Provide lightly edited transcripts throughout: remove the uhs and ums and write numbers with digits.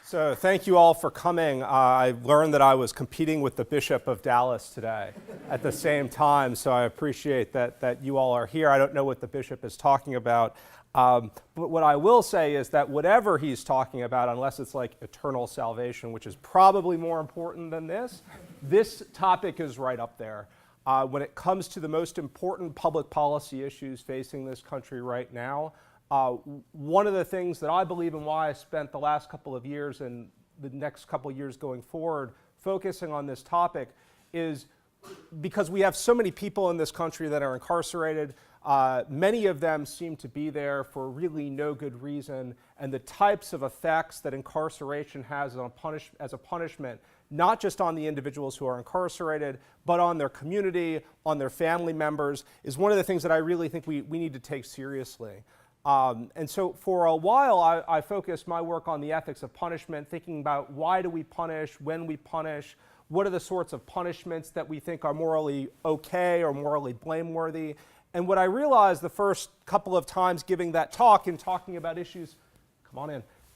So thank you all for coming. I learned that I was competing with the Bishop of Dallas today at the same time, so I appreciate that you all are here. I don't know what the Bishop is talking about, but what I will say is that whatever he's talking about, unless it's like eternal salvation, which is probably more important than this topic is right up there. When it comes to the most important public policy issues facing this country right now, one of the things that I believe and why I spent the last couple of years and the next couple of years going forward focusing on this topic is because we have so many people in this country that are incarcerated. Many of them seem to be there for really no good reason, and the types of effects that incarceration has as a punishment, not just on the individuals who are incarcerated, but on their community, on their family members, is one of the things that I really think we need to take seriously. And so for a while, I focused my work on the ethics of punishment, thinking about why do we punish, when we punish, what are the sorts of punishments that we think are morally okay or morally blameworthy. And what I realized the first couple of times giving that talk and talking about issues,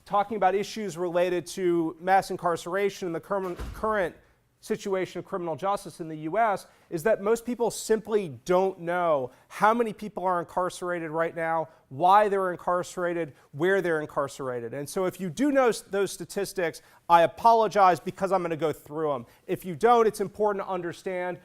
talking about issues related to mass incarceration and the current situation of criminal justice in the US is that most people simply don't know how many people are incarcerated right now, why they're incarcerated, where they're incarcerated. And so if you do know those statistics, I apologize because I'm going to go through them. If you don't, it's important to understand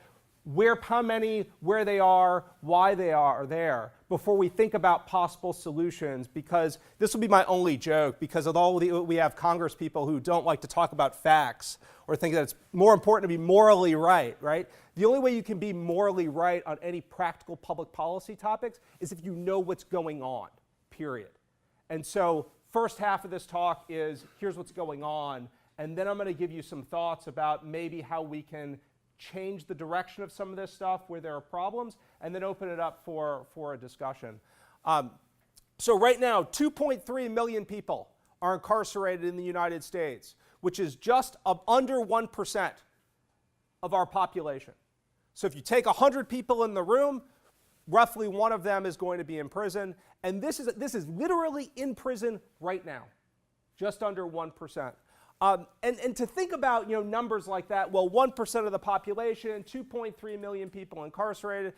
how many, where they are, why they are there, before we think about possible solutions, because this will be my only joke, because although we have Congress people who don't like to talk about facts or think that it's more important to be morally right? The only way you can be morally right on any practical public policy topics is if you know what's going on, period. And so first half of this talk is here's what's going on, and then I'm going to give you some thoughts about maybe how we can change the direction of some of this stuff where there are problems, and then open it up for a discussion. So right now, 2.3 million people are incarcerated in the United States, which is just under 1% of our population. So if you take 100 people in the room, roughly one of them is going to be in prison, and this is literally in prison right now, just under 1%. And to think about numbers like that, well, 1% of the population, 2.3 million people incarcerated,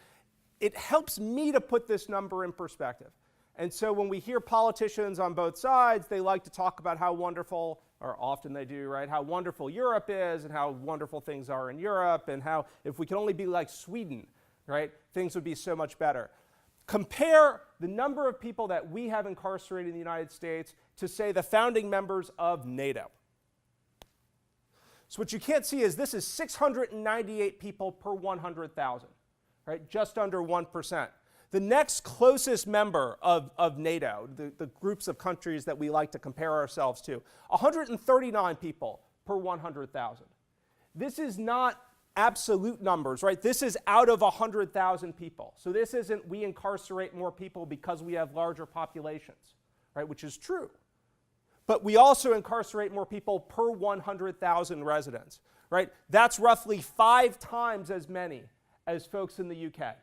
it helps me to put this number in perspective. And so when we hear politicians on both sides, they like to talk about how wonderful, or often they do, right, how wonderful Europe is and how wonderful things are in Europe and how if we could only be like Sweden, right, things would be so much better. Compare the number of people that we have incarcerated in the United States to, say, the founding members of NATO. So what you can't see is this is 698 people per 100,000, right? Just under 1%. The next closest member of NATO, the groups of countries that we like to compare ourselves to, 139 people per 100,000. This is not absolute numbers, right? This is out of 100,000 people. So this isn't we incarcerate more people because we have larger populations, right? Which is true. But we also incarcerate more people per 100,000 residents, right? That's roughly 5 times as many as folks in the UK.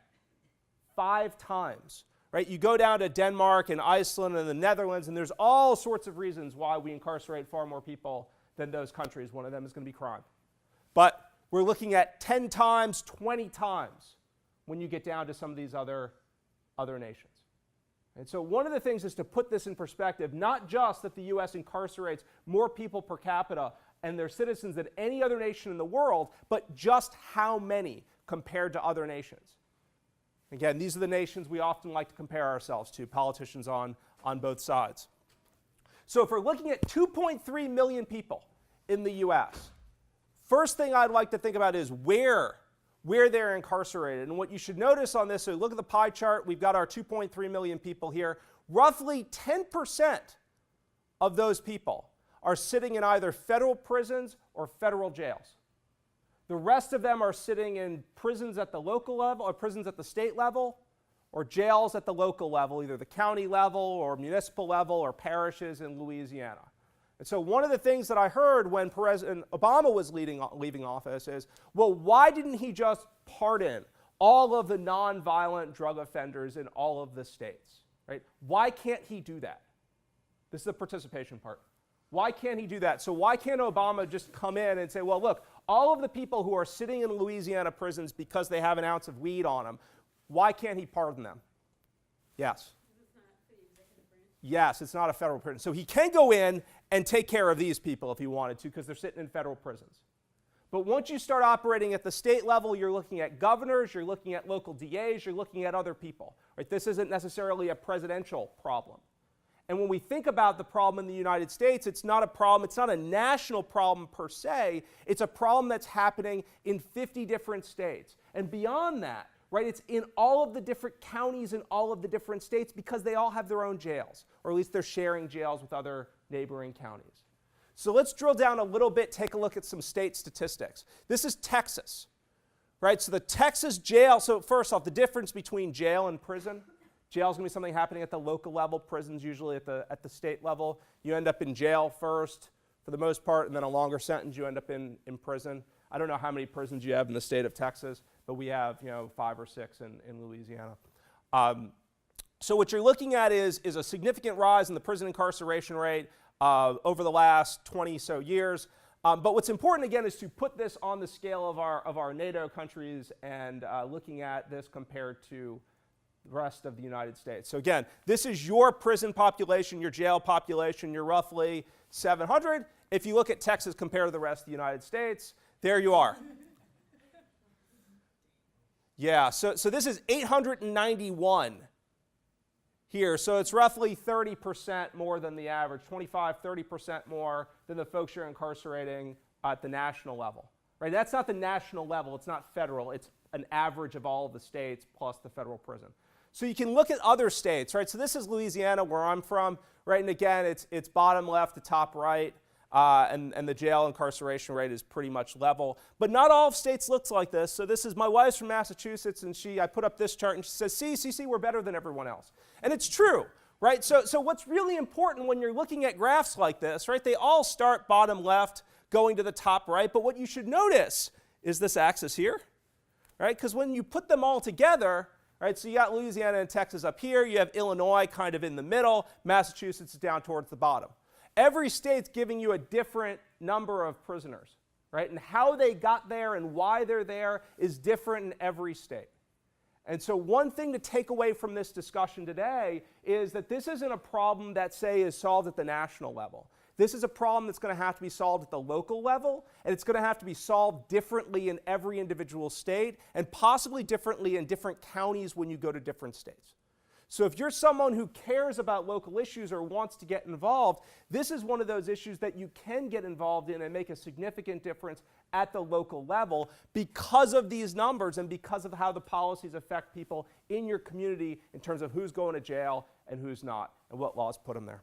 5 times, right? You go down to Denmark and Iceland and the Netherlands, and there's all sorts of reasons why we incarcerate far more people than those countries. One of them is going to be crime. But we're looking at 10 times, 20 times when you get down to some of these other nations. And so one of the things is to put this in perspective, not just that the US incarcerates more people per capita and their citizens than any other nation in the world, but just how many compared to other nations. Again, these are the nations we often like to compare ourselves to, politicians on both sides. So if we're looking at 2.3 million people in the US, first thing I'd like to think about is where they're incarcerated. And what you should notice on this, so look at the pie chart, we've got our 2.3 million people here. Roughly 10% of those people are sitting in either federal prisons or federal jails. The rest of them are sitting in prisons at the local level or prisons at the state level or jails at the local level, either the county level or municipal level or parishes in Louisiana. And so one of the things that I heard when President Obama was leaving office is, well, why didn't he just pardon all of the nonviolent drug offenders in all of the states, right? Why can't he do that? This is the participation part. Why can't he do that? So why can't Obama just come in and say, well, look, all of the people who are sitting in Louisiana prisons because they have an ounce of weed on them, why can't he pardon them? Yes. Yes, it's not a federal prison. So he can go in and take care of these people if he wanted to because they're sitting in federal prisons. But once you start operating at the state level, you're looking at governors, you're looking at local DAs, you're looking at other people. Right? This isn't necessarily a presidential problem. And when we think about the problem in the United States, it's not a problem, it's not a national problem per se, it's a problem that's happening in 50 different states. And beyond that, right, it's in all of the different counties in all of the different states because they all have their own jails, or at least they're sharing jails with other neighboring counties. So let's drill down a little bit, take a look at some state statistics. This is Texas, right? So the Texas jail, so first off, the difference between jail and prison. Jail is going to be something happening at the local level, prisons usually at the state level. You end up in jail first for the most part, and then a longer sentence you end up in prison. I don't know how many prisons you have in the state of Texas, but we have 5 or 6 in Louisiana. So what you're looking at is a significant rise in the prison incarceration rate over the last 20 so years. But what's important again is to put this on the scale of our NATO countries and looking at this compared to the rest of the United States. So again, this is your prison population, your jail population. You're roughly 700. If you look at Texas compared to the rest of the United States, there you are. Yeah, so this is 891 here. So it's roughly 30% more than the average, 25, 30% more than the folks you're incarcerating at the national level. Right? That's not the national level. It's not federal. It's an average of all of the states plus the federal prison. So you can look at other states, right? So this is Louisiana, where I'm from, right? And again, it's bottom left to top right, and the jail incarceration rate is pretty much level. But not all states looks like this. So this is, my wife's from Massachusetts, and I put up this chart, and she says, see, we're better than everyone else. And it's true, right? So what's really important when you're looking at graphs like this, right? They all start bottom left, going to the top right. But what you should notice is this axis here, right? Because when you put them all together, right, so you got Louisiana and Texas up here, you have Illinois kind of in the middle, Massachusetts is down towards the bottom. Every state's giving you a different number of prisoners, right? And how they got there and why they're there is different in every state. And so one thing to take away from this discussion today is that this isn't a problem that, say, is solved at the national level. This is a problem that's going to have to be solved at the local level, and it's going to have to be solved differently in every individual state, and possibly differently in different counties when you go to different states. So if you're someone who cares about local issues or wants to get involved, this is one of those issues that you can get involved in and make a significant difference at the local level because of these numbers and because of how the policies affect people in your community in terms of who's going to jail and who's not, and what laws put them there.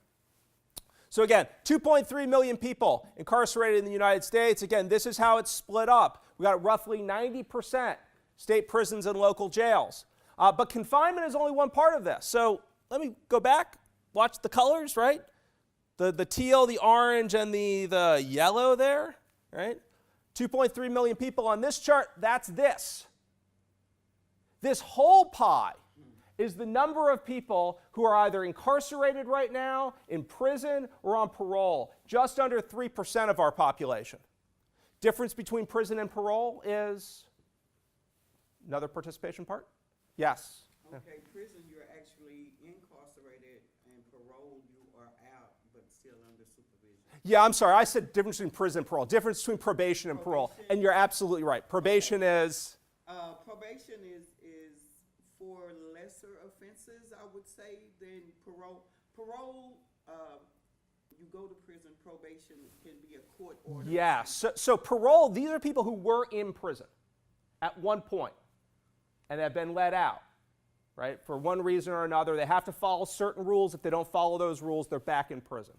So again, 2.3 million people incarcerated in the United States. Again, this is how it's split up. We got roughly 90% state prisons and local jails. But confinement is only one part of this. So let me go back, watch the colors, right? The teal, the orange, and the yellow there, right? 2.3 million people on this chart, that's this. This whole pie is the number of people who are either incarcerated right now, in prison, or on parole, just under 3% of our population. Difference between prison and parole is another participation part? Yes. Okay, prison, you're actually incarcerated, and parole, you are out, but still under supervision. Yeah, I'm sorry, I said difference between prison and parole. Difference between probation and parole. And you're absolutely right. Probation is? Probation is for lesser offenses, I would say, than parole. Parole, you go to prison. Probation can be a court order. Yeah, so parole, these are people who were in prison at one point and have been let out, right? For one reason or another, they have to follow certain rules. If they don't follow those rules, they're back in prison.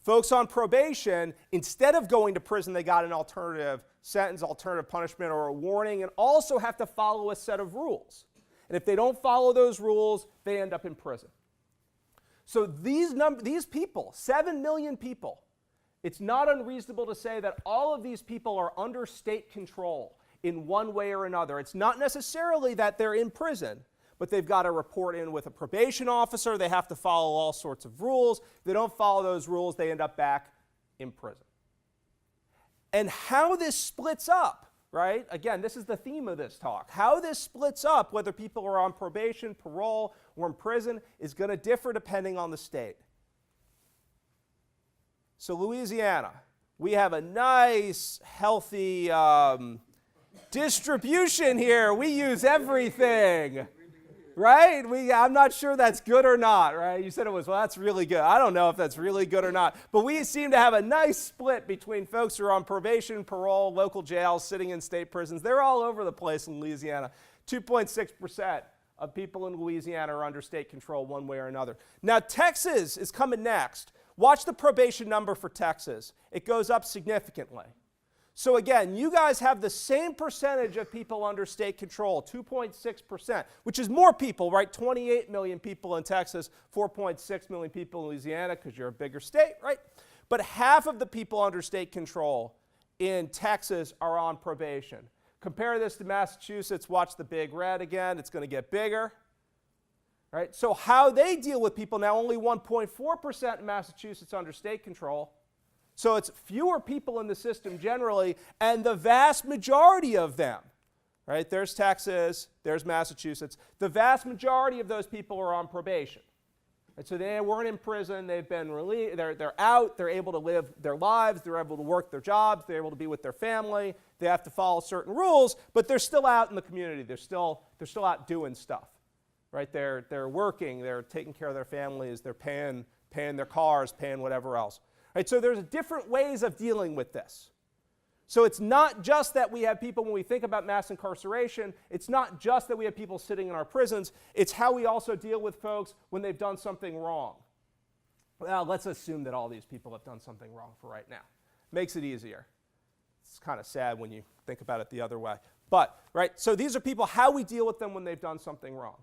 Folks on probation, instead of going to prison, they got an alternative sentence, alternative punishment, or a warning, and also have to follow a set of rules. And if they don't follow those rules, they end up in prison. So these people, 7 million people, it's not unreasonable to say that all of these people are under state control in one way or another. It's not necessarily that they're in prison, but they've got to report in with a probation officer. They have to follow all sorts of rules. If they don't follow those rules, they end up back in prison. And how this splits up, right? Again, this is the theme of this talk. How this splits up, whether people are on probation, parole, or in prison, is going to differ depending on the state. So Louisiana, we have a nice, healthy distribution here. We use everything, right? I'm not sure that's good or not, right? You said it was, well, that's really good. I don't know if that's really good or not. But we seem to have a nice split between folks who are on probation, parole, local jails, sitting in state prisons. They're all over the place in Louisiana. 2.6% of people in Louisiana are under state control one way or another. Now, Texas is coming next. Watch the probation number for Texas. It goes up significantly. So again, you guys have the same percentage of people under state control, 2.6%, which is more people, right? 28 million people in Texas, 4.6 million people in Louisiana because you're a bigger state, right? But half of the people under state control in Texas are on probation. Compare this to Massachusetts. Watch the big red again. It's going to get bigger. Right? So how they deal with people now, only 1.4% in Massachusetts under state control. So it's fewer people in the system generally, and the vast majority of them, right? There's Texas, there's Massachusetts. The vast majority of those people are on probation. And so they weren't in prison, they've been released, they're out, they're able to live their lives, they're able to work their jobs, they're able to be with their family, they have to follow certain rules, but they're still out in the community, they're still out doing stuff. Right? They're working, they're taking care of their families, they're paying their cars, paying whatever else. Right? So there's different ways of dealing with this. So it's not just that we have people, when we think about mass incarceration, it's not just that we have people sitting in our prisons, it's how we also deal with folks when they've done something wrong. Well, let's assume that all these people have done something wrong for right now. Makes it easier. It's kind of sad when you think about it the other way. But, right, so these are people, how we deal with them when they've done something wrong.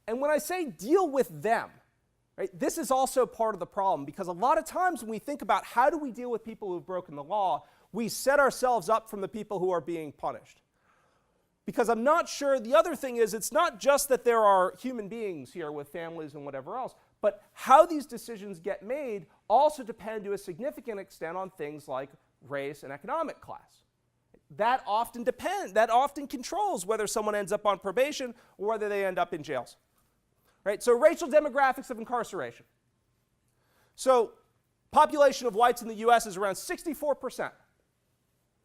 And when I say deal with them, right, this is also part of the problem, because a lot of times when we think about how do we deal with people who have broken the law, we set ourselves up from the people who are being punished. Because I'm not sure, the other thing is, it's not just that there are human beings here with families and whatever else, but how these decisions get made also depend to a significant extent on things like race and economic class. That often controls whether someone ends up on probation or whether they end up in jails. Right? So racial demographics of incarceration. So population of whites in the US is around 64%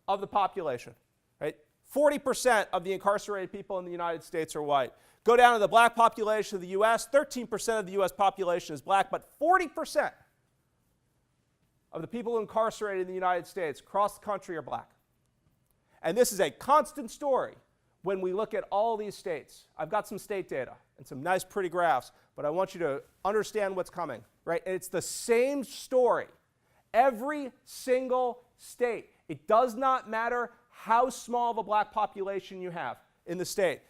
of the population. Right? 40% of the incarcerated people in the United States are white. Go down to the black population of the US, 13% of the US population is black, but 40% of the people incarcerated in the United States across the country are black. And this is a constant story when we look at all these states. I've got some state data and some nice pretty graphs, but I want you to understand what's coming, right? And it's the same story. Every single state. It does not matter how small of a black population you have in the state.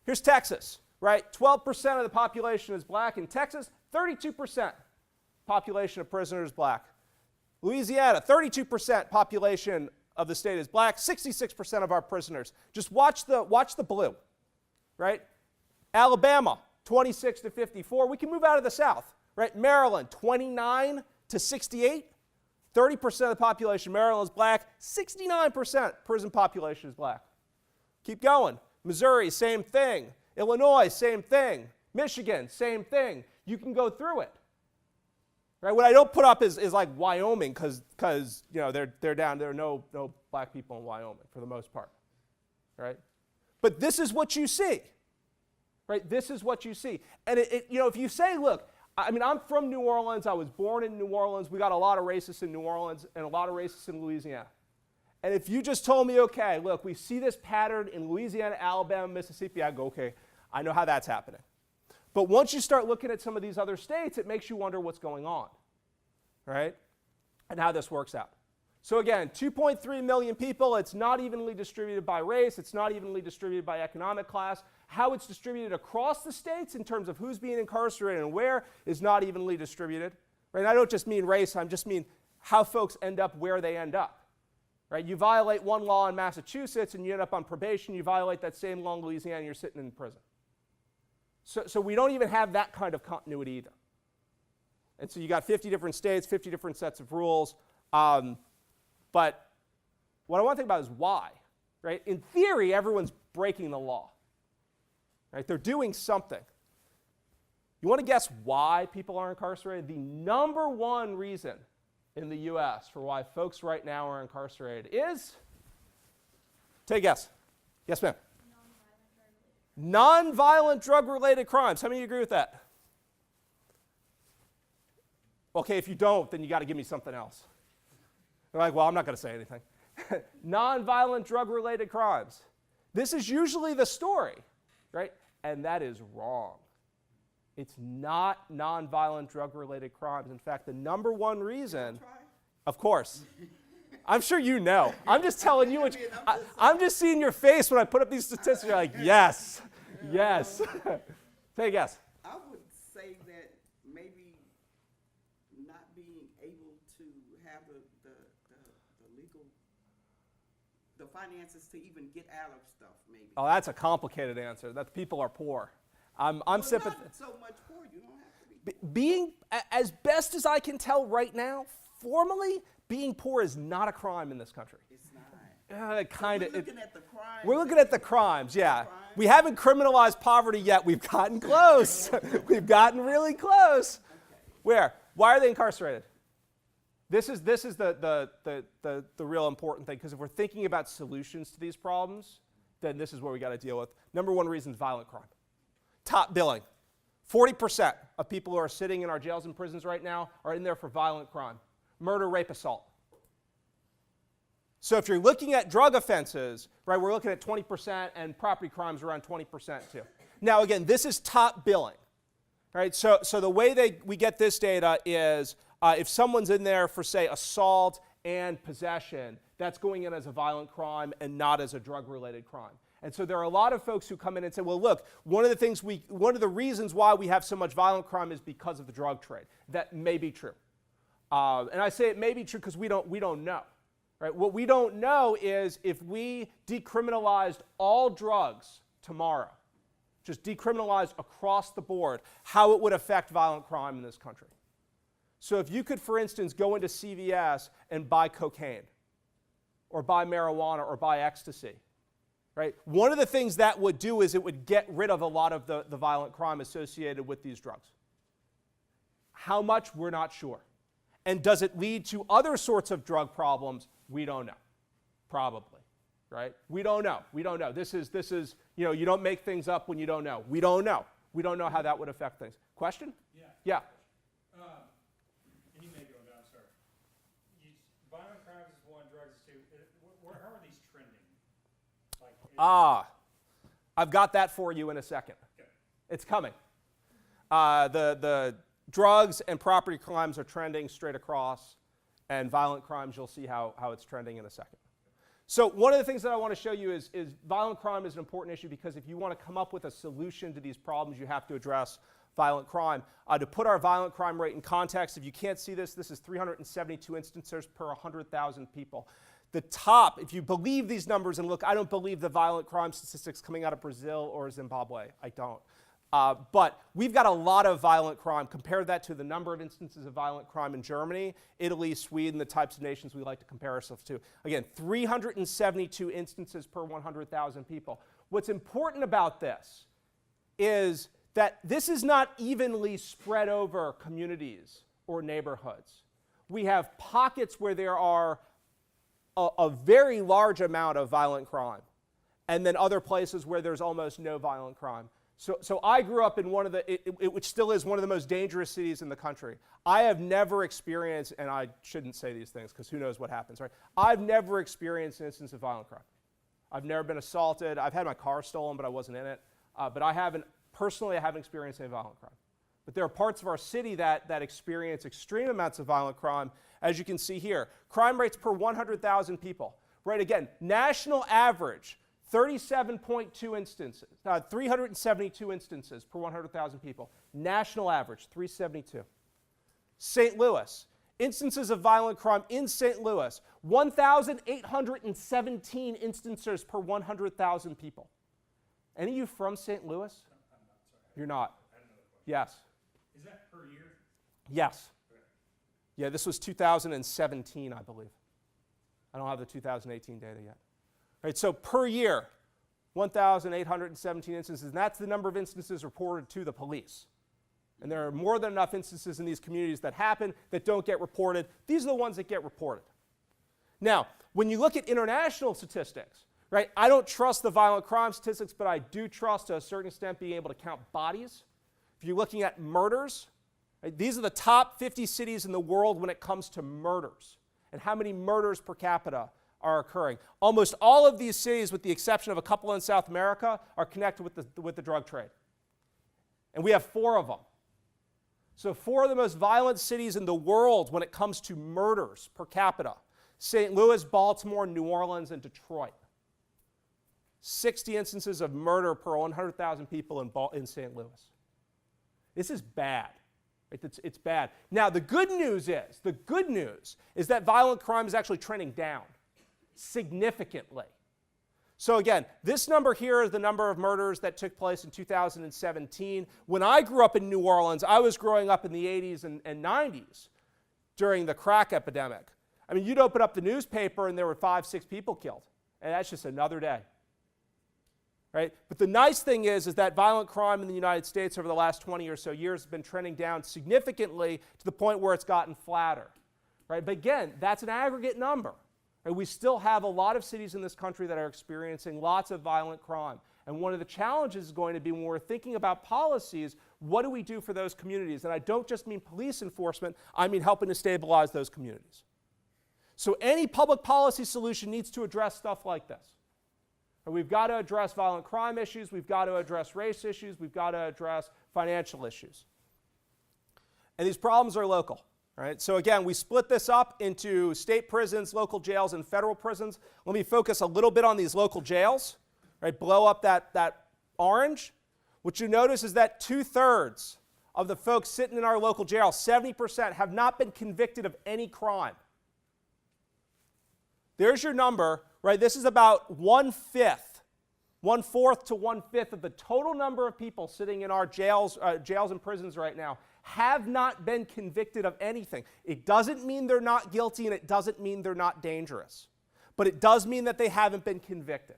Here's Texas, right? 12% of the population is black in Texas, 32% population of prisoners black. Louisiana, 32% population of the state is black, 66% of our prisoners. Just watch the blue, right? Alabama, 26 to 54. We can move out of the South, right? Maryland, 29 to 68. 30% of the population of Maryland is black. 69% prison population is black. Keep going. Missouri, same thing. Illinois, same thing. Michigan, same thing. You can go through it. Right? What I don't put up is like Wyoming, because you know they're down. There are no black people in Wyoming for the most part. Right? But this is what you see. Right? This is what you see. And you know, if you say, look, I mean, I'm from New Orleans. I was born in New Orleans. We got a lot of racists in New Orleans and a lot of racists in Louisiana. And if you just told me, okay, look, we see this pattern in Louisiana, Alabama, Mississippi, I'd go, okay, I know how that's happening. But once you start looking at some of these other states, it makes you wonder what's going on, right? And how this works out. So again, 2.3 million people. It's not evenly distributed by race. It's not evenly distributed by economic class. How it's distributed across the states in terms of who's being incarcerated and where is not evenly distributed. Right? And I don't just mean race. I just mean how folks end up where they end up. Right? You violate one law in Massachusetts and you end up on probation. You violate that same law in Louisiana and you're sitting in prison. So we don't even have that kind of continuity either. And so you got 50 different states, 50 different sets of rules. But what I want to think about is why, right? In theory, everyone's breaking the law, right? They're doing something. You want to guess why people are incarcerated? The number one reason in the U.S. for why folks right now are incarcerated is, take a guess. Yes, ma'am. Non-violent drug-related crimes. How many of you agree with that? Okay, if you don't, then you got to give me something else. They're like, well, I'm not going to say anything. Non-violent drug-related crimes. This is usually the story, right? And that is wrong. It's not non-violent drug-related crimes. In fact, the number one reason, of course, I'm sure you know. I'm just telling you what I'm just seeing your face when I put up these statistics. You're like, yes, yes. Take a guess. I would say that maybe not being able to have the legal, the finances to even get out of stuff, maybe. Oh, that's a complicated answer. That people are poor. I'm sympathetic. Not so much poor. You don't have to be. Being, as best as I can tell right now, formally, being poor is not a crime in this country. It's not. Kind of. We're looking at the crimes. We're looking at the crimes, yeah. We haven't criminalized poverty yet. We've gotten close. We've gotten really close. Okay. Where? Why are they incarcerated? This is the real important thing, because if we're thinking about solutions to these problems, then this is what we got to deal with. Number one reason is violent crime. Top billing. 40% of people who are sitting in our jails and prisons right now are in there for violent crime. Murder, rape, assault. So if you're looking at drug offenses, right, we're looking at 20%, and property crimes around 20% too. Now again, this is top billing, right? So the way we get this data is if someone's in there for, say, assault and possession, that's going in as a violent crime and not as a drug-related crime. And so there are a lot of folks who come in and say, well, look, one of the reasons why we have so much violent crime is because of the drug trade. That may be true. And I say it may be true because we don't know. Right? What we don't know is if we decriminalized all drugs tomorrow, just decriminalized across the board, how it would affect violent crime in this country. So if you could, for instance, go into CVS and buy cocaine, or buy marijuana, or buy ecstasy, right? One of the things that would do is it would get rid of a lot of the violent crime associated with these drugs. How much? We're not sure. And does it lead to other sorts of drug problems? We don't know. Probably, right? We don't know. We don't know. This is, you don't make things up when you don't know. We don't know. We don't know how that would affect things. Question? Yeah. Yeah. And you may go down, sorry. Violent crimes is one, drugs is two. How are these trending? I've got that for you in a second. Okay. It's coming. The drugs and property crimes are trending straight across, and violent crimes, you'll see how it's trending in a second. So one of the things that I want to show you is violent crime is an important issue because if you want to come up with a solution to these problems, you have to address violent crime. To put our violent crime rate in context, if you can't see this is 372 instances per 100,000 people. The top, if you believe these numbers, and look, I don't believe the violent crime statistics coming out of Brazil or Zimbabwe. I don't. But we've got a lot of violent crime. Compare that to the number of instances of violent crime in Germany, Italy, Sweden, the types of nations we like to compare ourselves to. Again, 372 instances per 100,000 people. What's important about this is that this is not evenly spread over communities or neighborhoods. We have pockets where there are a very large amount of violent crime, and then other places where there's almost no violent crime. So I grew up in one of which still is one of the most dangerous cities in the country. I have never experienced, and I shouldn't say these things because who knows what happens, right? I've never experienced an instance of violent crime. I've never been assaulted. I've had my car stolen, but I wasn't in it. But I haven't experienced any violent crime. But there are parts of our city that experience extreme amounts of violent crime, as you can see here. Crime rates per 100,000 people. Right, again, national average, 37.2 instances, 372 instances per 100,000 people. National average, 372. St. Louis, instances of violent crime in St. Louis, 1,817 instances per 100,000 people. Any of you from St. Louis? I'm not, sorry. You're not. I had another question. Yes. Is that per year? Yes. Okay. Yeah, this was 2017, I believe. I don't have the 2018 data yet. Right, so per year, 1,817 instances, and that's the number of instances reported to the police. And there are more than enough instances in these communities that happen that don't get reported. These are the ones that get reported. Now, when you look at international statistics, right, I don't trust the violent crime statistics, but I do trust to a certain extent being able to count bodies. If you're looking at murders, right, these are the top 50 cities in the world when it comes to murders and how many murders per capita are occurring. Almost all of these cities, with the exception of a couple in South America, are connected with the drug trade. And we have 4 of them. So 4 of the most violent cities in the world when it comes to murders per capita: St. Louis, Baltimore, New Orleans, and Detroit. 60 instances of murder per 100,000 people in St. Louis. This is bad. It's bad. Now, the good news is that violent crime is actually trending down significantly. So again, this number here is the number of murders that took place in 2017. When I grew up in New Orleans, I was growing up in the 80s and 90s during the crack epidemic. I mean, you'd open up the newspaper and there were 5, 6 people killed. And that's just another day. Right? But the nice thing is that violent crime in the United States over the last 20 or so years has been trending down significantly to the point where it's gotten flatter. Right? But again, that's an aggregate number. Right? We still have a lot of cities in this country that are experiencing lots of violent crime. And one of the challenges is going to be, when we're thinking about policies, what do we do for those communities? And I don't just mean police enforcement, I mean helping to stabilize those communities. So any public policy solution needs to address stuff like this. And we've got to address violent crime issues, we've got to address race issues, we've got to address financial issues. And these problems are local. Right? So again, we split this up into state prisons, local jails, and federal prisons. Let me focus a little bit on these local jails. Right? Blow up that orange. What you notice is that 2/3 of the folks sitting in our local jail, 70%, have not been convicted of any crime. There's your number. Right? This is about 1/4 to 1/5 of the total number of people sitting in our jails and prisons right now have not been convicted of anything. It doesn't mean they're not guilty, and it doesn't mean they're not dangerous. But it does mean that they haven't been convicted.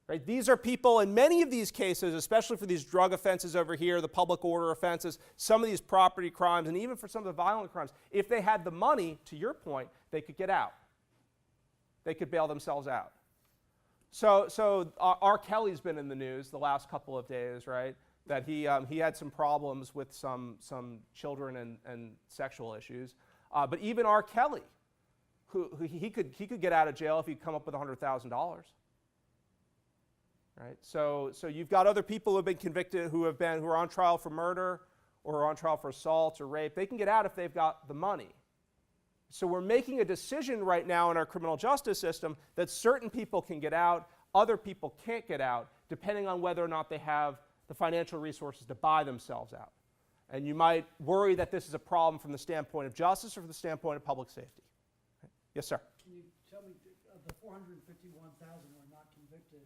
Right? These are people, in many of these cases, especially for these drug offenses over here, the public order offenses, some of these property crimes, and even for some of the violent crimes, if they had the money, to your point, they could get out. They could bail themselves out. So R. Kelly's been in the news the last couple of days, right? That he had some problems with some children and sexual issues. But even R. Kelly, who he could get out of jail if he'd come up with $100,000. Right? So you've got other people who have been convicted, who are on trial for murder or are on trial for assault or rape. They can get out if they've got the money. So we're making a decision right now in our criminal justice system that certain people can get out, other people can't get out, depending on whether or not they have the financial resources to buy themselves out. And you might worry that this is a problem from the standpoint of justice or from the standpoint of public safety. Yes, sir? Can you tell me, of the 451,000 who are not convicted,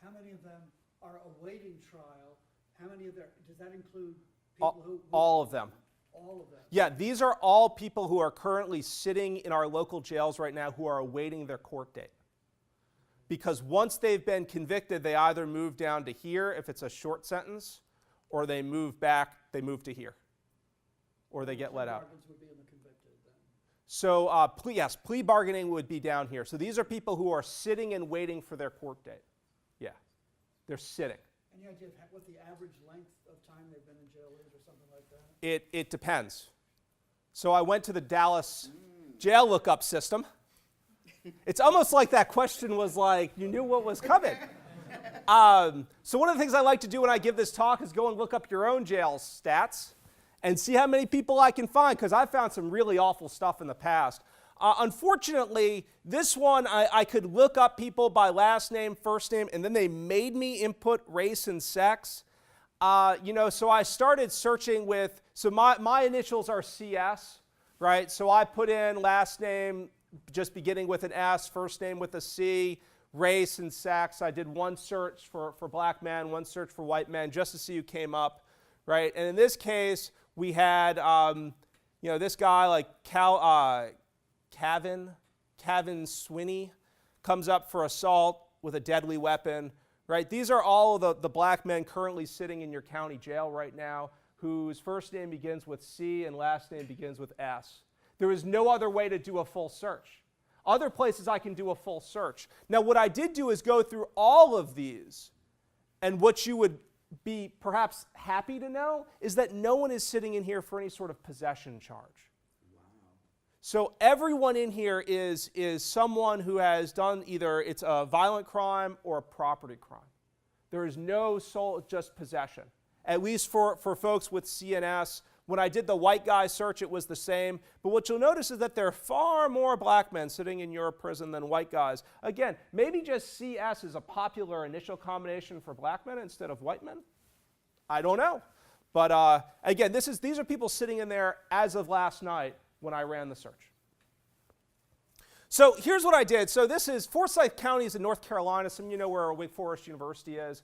how many of them are awaiting trial? How many of them, does that include people who... All of them. All of them? Yeah, these are all people who are currently sitting in our local jails right now who are awaiting their court date. Because once they've been convicted, they either move down to here if it's a short sentence, or they move back, they move to here, or they get let out. Would be in the convicted, then. So yes, plea bargaining would be down here. So these are people who are sitting and waiting for their court date. Yeah, they're sitting. Any idea of what the average length of time they've been in jail is or something like that? It depends. So I went to the Dallas jail lookup system. It's almost like that question was like, you knew what was coming. So one of the things I like to do when I give this talk is go and look up your own jail stats and see how many people I can find, because I found some really awful stuff in the past. Unfortunately, this one, I could look up people by last name, first name, and then they made me input race and sex. So I started searching with, so my initials are CS, right? So I put in last name just beginning with an S, first name with a C, race and sex. I did one search for black men, one search for white men, just to see who came up, right? And in this case, we had You know, this guy like Kevin Swinney comes up for assault with a deadly weapon, right? These are all of the black men currently sitting in your county jail right now whose first name begins with C and last name begins with S. There is no other way to do a full search. Other places I can do a full search. Now, what I did do is go through all of these, and what you would be perhaps happy to know is that no one is sitting in here for any sort of possession charge. So everyone in here is someone who has done either it's a violent crime or a property crime. There is no sole, just possession. At least for folks with CNS. When I did the white guy search, it was the same. But what you'll notice is that there are far more black men sitting in your prison than white guys. Again, maybe just CS is a popular initial combination for black men instead of white men. I don't know. But again, these are people sitting in there as of last night when I ran the search. So here's what I did. So this is Forsyth County is in North Carolina. Some of you know where Wake Forest University is.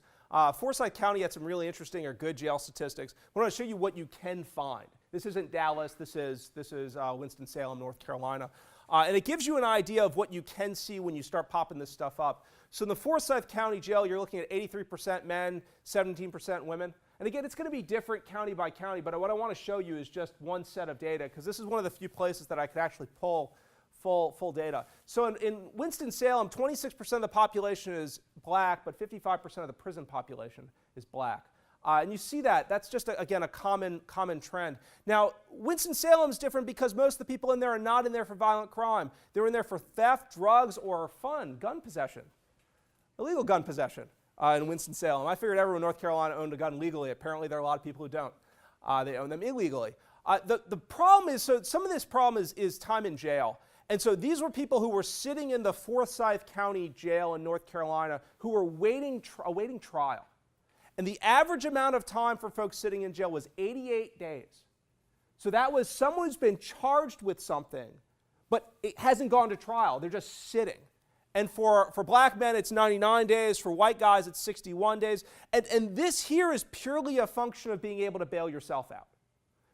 Forsyth County had some really interesting or good jail statistics. I want to show you what you can find. This isn't Dallas. This is Winston-Salem, North Carolina. And it gives you an idea of what you can see when you start popping this stuff up. So in the Forsyth County jail, you're looking at 83% men, 17% women. And again, it's going to be different county by county, but what I want to show you is just one set of data, because this is one of the few places that I could actually pull full data. So in Winston-Salem, 26% of the population is black, but 55% of the prison population is black. And you see that's just, again, a common trend. Now, Winston-Salem is different because most of the people in there are not in there for violent crime. They're in there for theft, drugs, or fun, gun possession, illegal gun possession in Winston-Salem. I figured everyone in North Carolina owned a gun legally. Apparently, there are a lot of people who don't. They own them illegally. The problem is, so some of this problem is time in jail. And so these were people who were sitting in the Forsyth County Jail in North Carolina who were awaiting trial. And the average amount of time for folks sitting in jail was 88 days. So that was someone who's been charged with something, but it hasn't gone to trial. They're just sitting. And for black men, it's 99 days. For white guys, it's 61 days. And this here is purely a function of being able to bail yourself out.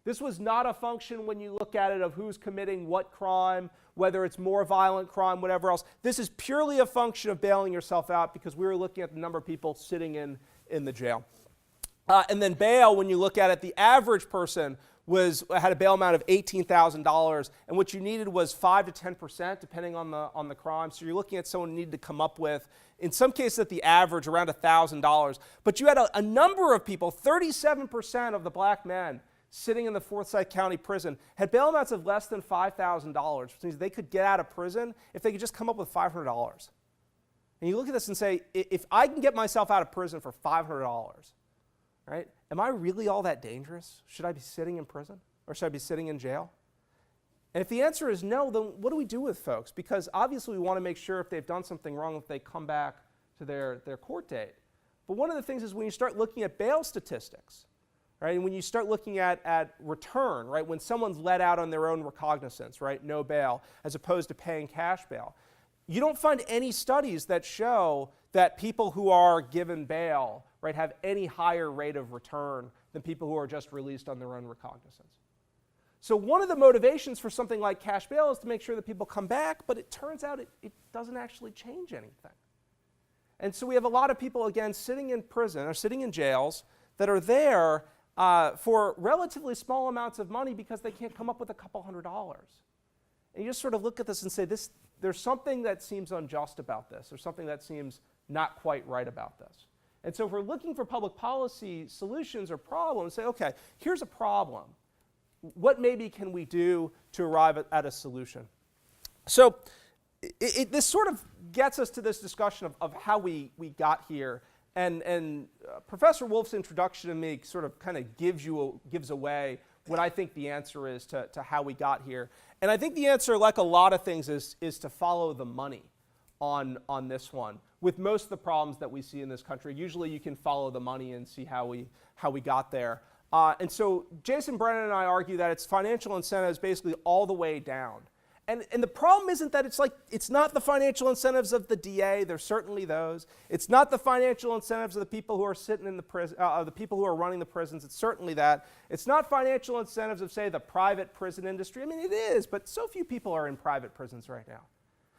This was not a function when you look at it of who's committing what crime, whether it's more violent crime, whatever else. This is purely a function of bailing yourself out because we were looking at the number of people sitting in the jail. And then bail, when you look at it, the average person had a bail amount of $18,000, and what you needed was 5 to 10%, depending on the crime. So you're looking at someone who needed to come up with, in some cases at the average, around $1,000. But you had a number of people, 37% of the black men sitting in the Forsyth County prison had bail amounts of less than $5,000, which means they could get out of prison if they could just come up with $500. And you look at this and say, if I can get myself out of prison for $500, right, am I really all that dangerous? Should I be sitting in prison or should I be sitting in jail? And if the answer is no, then what do we do with folks? Because obviously we want to make sure if they've done something wrong, if they come back to their court date. But one of the things is when you start looking at bail statistics, right, and when you start looking at return, right, when someone's let out on their own recognizance, right, no bail, as opposed to paying cash bail, you don't find any studies that show that people who are given bail, right, have any higher rate of return than people who are just released on their own recognizance. So one of the motivations for something like cash bail is to make sure that people come back, but it turns out it doesn't actually change anything. And so we have a lot of people, again, sitting in prison or sitting in jails that are there for relatively small amounts of money because they can't come up with a couple $100s. And you just sort of look at this and say, there's something that seems unjust about this. There's something that seems not quite right about this. And so if we're looking for public policy solutions or problems, say, okay, here's a problem. What maybe can we do to arrive at a solution? So this sort of gets us to this discussion of how we got here. And Professor Wolf's introduction to me sort of kind of gives away what I think the answer is to how we got here. And I think the answer, like a lot of things, is to follow the money on this one. With most of the problems that we see in this country, usually you can follow the money and see how we got there. And so Jason Brennan and I argue that it's financial incentives basically all the way down. And the problem isn't that it's not the financial incentives of the DA. There's certainly those. It's not the financial incentives of the people who are sitting in the prison, the people who are running the prisons. It's certainly that. It's not financial incentives of, say, the private prison industry. I mean, it is, but so few people are in private prisons right now.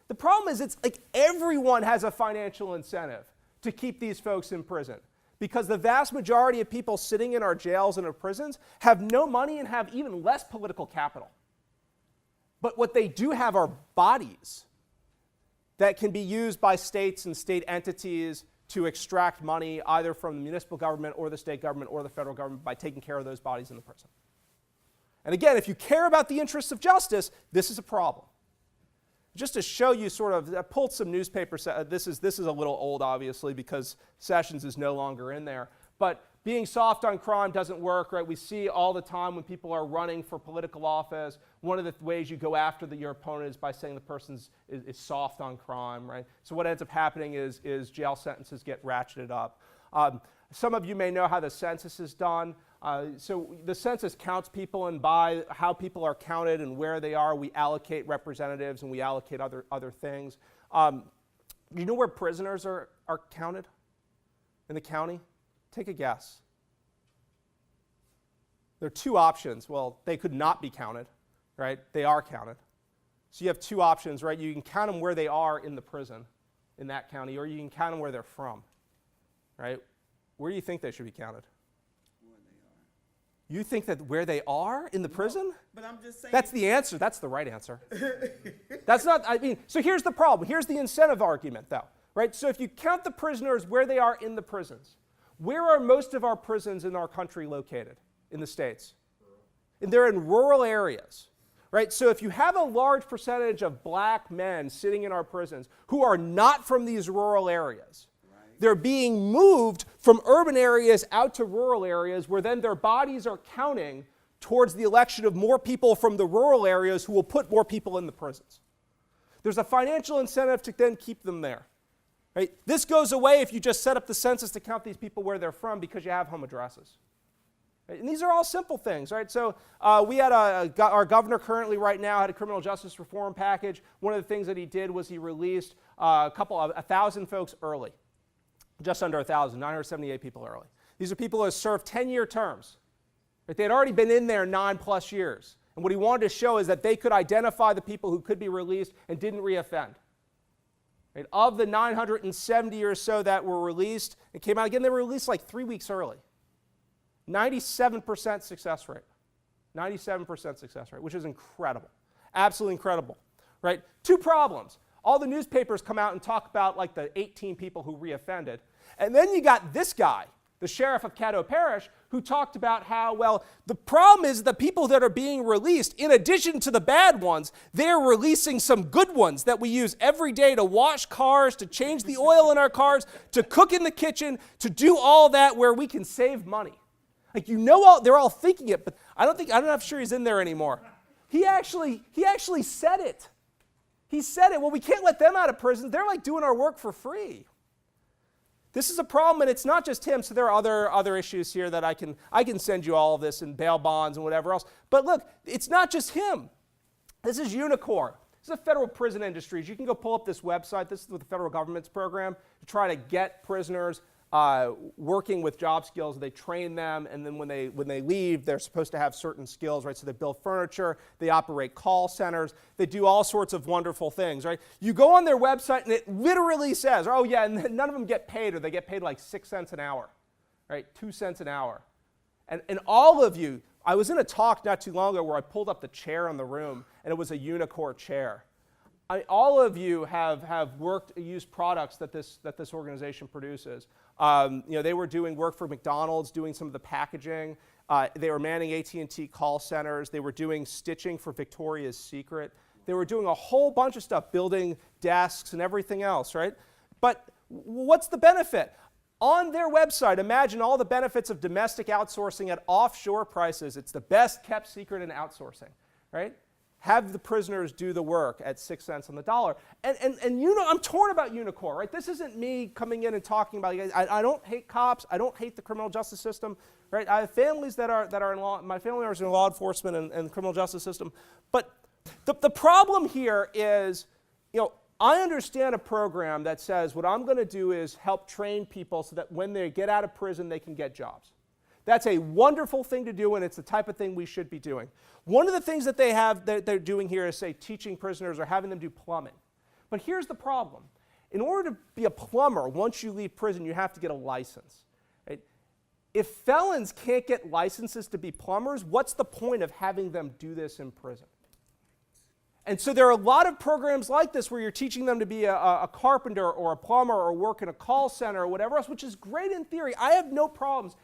The problem is it's like everyone has a financial incentive to keep these folks in prison, because the vast majority of people sitting in our jails and our prisons have no money and have even less political capital. But what they do have are bodies that can be used by states and state entities to extract money either from the municipal government or the state government or the federal government by taking care of those bodies in the prison. And again, if you care about the interests of justice, this is a problem. Just to show you sort of, I pulled some newspapers. This is a little old, obviously, because Sessions is no longer in there. But being soft on crime doesn't work, right? We see all the time when people are running for political office, one of the ways you go after your opponent is by saying the person is soft on crime, right? So what ends up happening is jail sentences get ratcheted up. Some of you may know how the census is done. So the census counts people, and by how people are counted and where they are, we allocate representatives and we allocate other things. Do you know where prisoners are counted in the county? Take a guess. There are two options. Well, they could not be counted, right? They are counted. So you have two options, right? You can count them where they are in the prison in that county, or you can count them where they're from, right? Where do you think they should be counted? Where they are. You think that where they are in the prison? But I'm just saying. That's the answer. That's the right answer. That's not, I mean, so here's the problem. Here's the incentive argument, though, right? So if you count the prisoners where they are in the prisons, where are most of our prisons in our country located in the states? And they're in rural areas, right? So if you have a large percentage of black men sitting in our prisons who are not from these rural areas, they're being moved from urban areas out to rural areas where then their bodies are counting towards the election of more people from the rural areas who will put more people in the prisons. There's a financial incentive to then keep them there. Right? This goes away if you just set up the census to count these people where they're from because you have home addresses. Right? And these are all simple things, right? So we had our governor currently right now had a criminal justice reform package. One of the things that he did was he released 1,000 folks early. Just under 1,000, 978 people early. These are people who have served 10-year terms. Right? They had already been in there 9+ years. And what he wanted to show is that they could identify the people who could be released and didn't reoffend. Right? Of the 970 or so that were released and came out again, they were released like 3 weeks early. 97% success rate. 97% success rate, which is incredible. Absolutely incredible. Right? Two problems. All the newspapers come out and talk about like the 18 people who reoffended. And then you got this guy, the sheriff of Caddo Parish, who talked about how, well, the problem is the people that are being released, in addition to the bad ones, they're releasing some good ones that we use every day to wash cars, to change the oil in our cars, to cook in the kitchen, to do all that where we can save money. Like, you know, they're all thinking it, but I'm not sure he's in there anymore. He actually said it. He said it. Well, we can't let them out of prison. They're like doing our work for free. This is a problem, and it's not just him. So there are other issues here that I can send you all of this and bail bonds and whatever else. But look, it's not just him. This is Unicor. This is a federal prison industries. You can go pull up this website. This is the federal government's program to try to get prisoners working with job skills. They train them, and then when they leave, they're supposed to have certain skills, right? So they build furniture, they operate call centers, they do all sorts of wonderful things, right? You go on their website, and it literally says, oh yeah, and none of them get paid, or they get paid like 6 cents an hour, right? 2 cents an hour. And all of you, I was in a talk not too long ago where I pulled up the chair in the room, and it was a Unicor chair. All of you have used products that this organization produces. They were doing work for McDonald's, doing some of the packaging. They were manning AT&T call centers. They were doing stitching for Victoria's Secret. They were doing a whole bunch of stuff, building desks and everything else, right? But what's the benefit? On their website, imagine all the benefits of domestic outsourcing at offshore prices. It's the best kept secret in outsourcing, right? Have the prisoners do the work at 6 cents on the dollar. And I'm torn about Unicor, right? This isn't me coming in and talking about, I don't hate cops. I don't hate the criminal justice system, right? I have families that are in law, my family members are in law enforcement and criminal justice system. But The problem here is, I understand a program that says what I'm going to do is help train people so that when they get out of prison, they can get jobs. That's a wonderful thing to do, and it's the type of thing we should be doing. One of the things that they're doing here is, say, teaching prisoners or having them do plumbing. But here's the problem. In order to be a plumber, once you leave prison, you have to get a license. Right? If felons can't get licenses to be plumbers, what's the point of having them do this in prison? And so there are a lot of programs like this where you're teaching them to be a carpenter or a plumber or work in a call center or whatever else, which is great in theory. I have no problems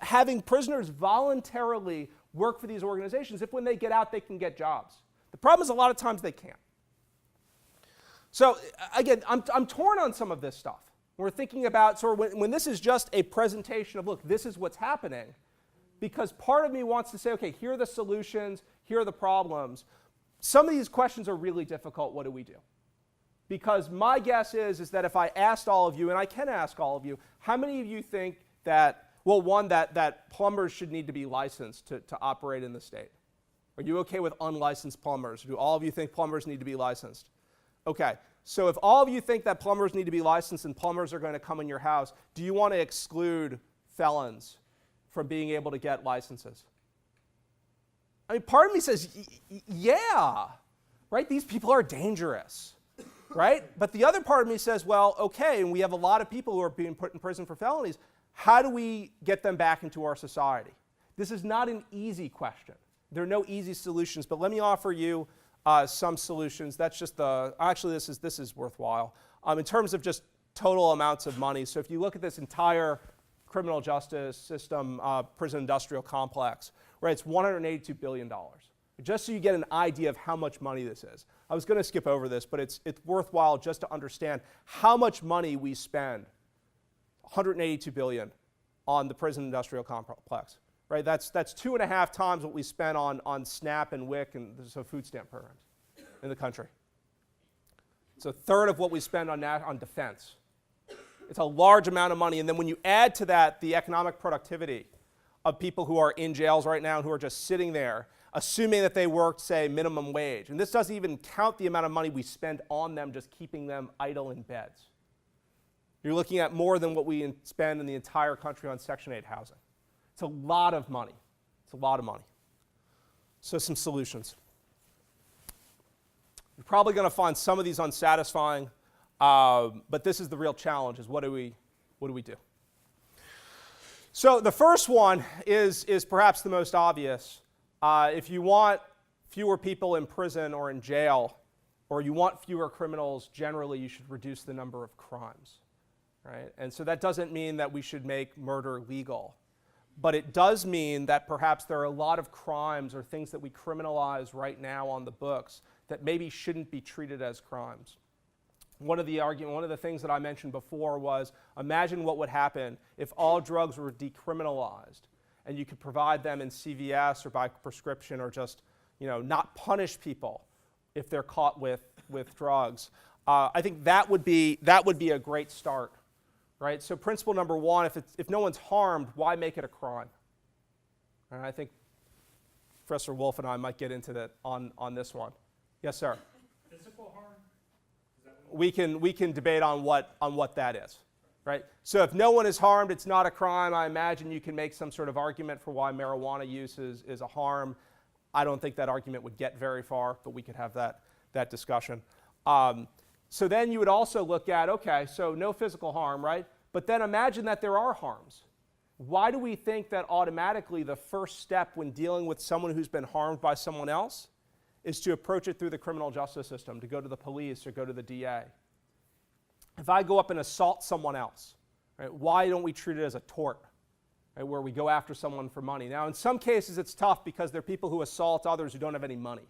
having prisoners voluntarily work for these organizations if when they get out they can get jobs. The problem is a lot of times they can't. So again, I'm torn on some of this stuff. We're thinking about, so when this is just a presentation of, look, this is what's happening, because part of me wants to say, okay, here are the solutions, here are the problems. Some of these questions are really difficult. What do we do? Because my guess is that if I asked all of you, and I can ask all of you, how many of you think that, well, one, that plumbers should need to be licensed to operate in the state? Are you okay with unlicensed plumbers? Do all of you think plumbers need to be licensed? Okay, so if all of you think that plumbers need to be licensed and plumbers are going to come in your house, do you want to exclude felons from being able to get licenses? I mean, part of me says, yeah, right? These people are dangerous, right? But the other part of me says, well, okay, and we have a lot of people who are being put in prison for felonies. How do we get them back into our society? This is not an easy question. There are no easy solutions, but let me offer you some solutions. That's just actually this is worthwhile. In terms of just total amounts of money, so if you look at this entire criminal justice system, prison industrial complex, right, it's $182 billion. Just so you get an idea of how much money this is. I was going to skip over this, but it's worthwhile just to understand how much money we spend, $182 billion, on the prison industrial complex. Right, that's 2.5 times what we spent on SNAP and WIC and so food stamp programs in the country. It's a third of what we spend on defense. It's a large amount of money, and then when you add to that the economic productivity of people who are in jails right now and who are just sitting there, assuming that they worked, say, minimum wage, and this doesn't even count the amount of money we spend on them just keeping them idle in beds. You're looking at more than what we spend in the entire country on Section 8 housing. It's a lot of money. It's a lot of money. So some solutions. You're probably going to find some of these unsatisfying, but this is the real challenge, is what do we do? So the first one is perhaps the most obvious. If you want fewer people in prison or in jail, or you want fewer criminals, generally you should reduce the number of crimes. Right? And so that doesn't mean that we should make murder legal. But it does mean that perhaps there are a lot of crimes or things that we criminalize right now on the books that maybe shouldn't be treated as crimes. One of the things that I mentioned before was, imagine what would happen if all drugs were decriminalized and you could provide them in CVS or by prescription, or just not punish people if they're caught with drugs. I think that would be a great start. Right? So principle number one, if no one's harmed, why make it a crime? And I think Professor Wolf and I might get into that on this one. Yes, sir? Physical harm? Is that what we can debate on what that is. Right? So if no one is harmed, it's not a crime. I imagine you can make some sort of argument for why marijuana use is a harm. I don't think that argument would get very far, but we could have that discussion. So then you would also look at, okay, so no physical harm, right? But then imagine that there are harms. Why do we think that automatically the first step when dealing with someone who's been harmed by someone else is to approach it through the criminal justice system, to go to the police or go to the DA? If I go up and assault someone else, right, why don't we treat it as a tort, right, where we go after someone for money? Now, in some cases, it's tough because there are people who assault others who don't have any money.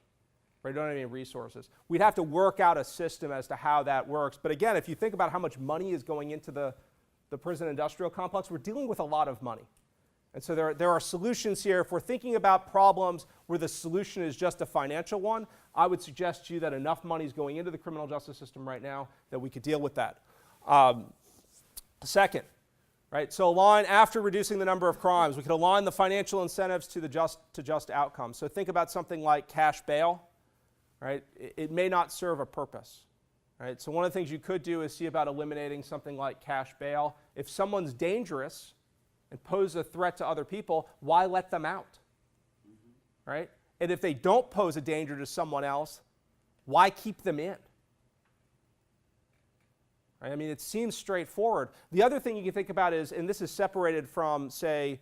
Right, don't have any resources. We'd have to work out a system as to how that works. But again, if you think about how much money is going into the prison industrial complex, we're dealing with a lot of money. And so there are solutions here. If we're thinking about problems where the solution is just a financial one, I would suggest to you that enough money is going into the criminal justice system right now that we could deal with that. Second, right, so align after reducing the number of crimes. We could align the financial incentives to just outcomes. So think about something like cash bail. right? It may not serve a purpose, right? So one of the things you could do is see about eliminating something like cash bail. If someone's dangerous and pose a threat to other people, why let them out, right? And if they don't pose a danger to someone else, why keep them in? Right? I mean, it seems straightforward. The other thing you can think about is, and this is separated from, say,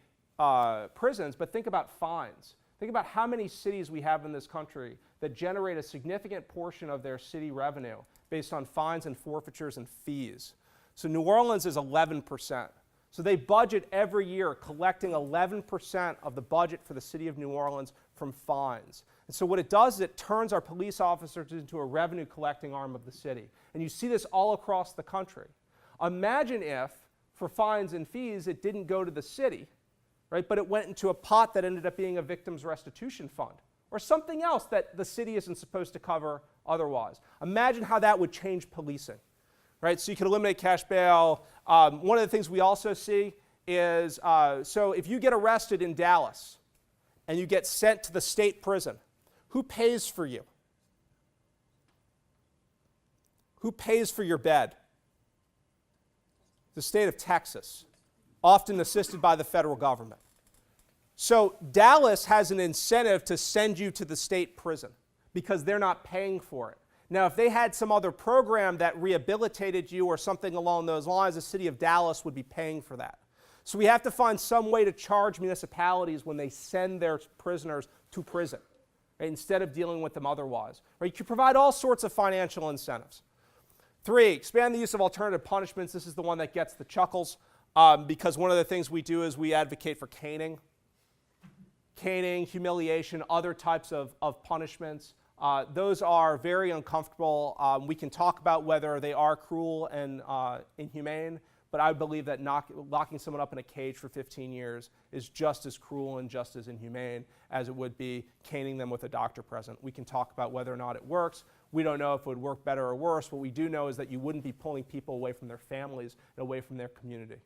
prisons, but think about fines. Think about how many cities we have in this country that generate a significant portion of their city revenue based on fines and forfeitures and fees. So New Orleans is 11%. So they budget every year collecting 11% of the budget for the city of New Orleans from fines. And so what it does is it turns our police officers into a revenue collecting arm of the city. And you see this all across the country. Imagine if, for fines and fees, it didn't go to the city, right? But it went into a pot that ended up being a victim's restitution fund or something else that the city isn't supposed to cover otherwise. Imagine how that would change policing, right? So you can eliminate cash bail. One of the things we also see is, so if you get arrested in Dallas and you get sent to the state prison, who pays for you? Who pays for your bed? The state of Texas, often assisted by the federal government. So Dallas has an incentive to send you to the state prison because they're not paying for it. Now, if they had some other program that rehabilitated you or something along those lines, the city of Dallas would be paying for that. So we have to find some way to charge municipalities when they send their prisoners to prison, right, instead of dealing with them otherwise. Right? You can provide all sorts of financial incentives. 3, expand the use of alternative punishments. This is the one that gets the chuckles because one of the things we do is we advocate for caning. Caning, humiliation, other types of punishments. Those are very uncomfortable. We can talk about whether they are cruel and inhumane, but I believe that locking someone up in a cage for 15 years is just as cruel and just as inhumane as it would be caning them with a doctor present. We can talk about whether or not it works. We don't know if it would work better or worse. What we do know is that you wouldn't be pulling people away from their families and away from their community.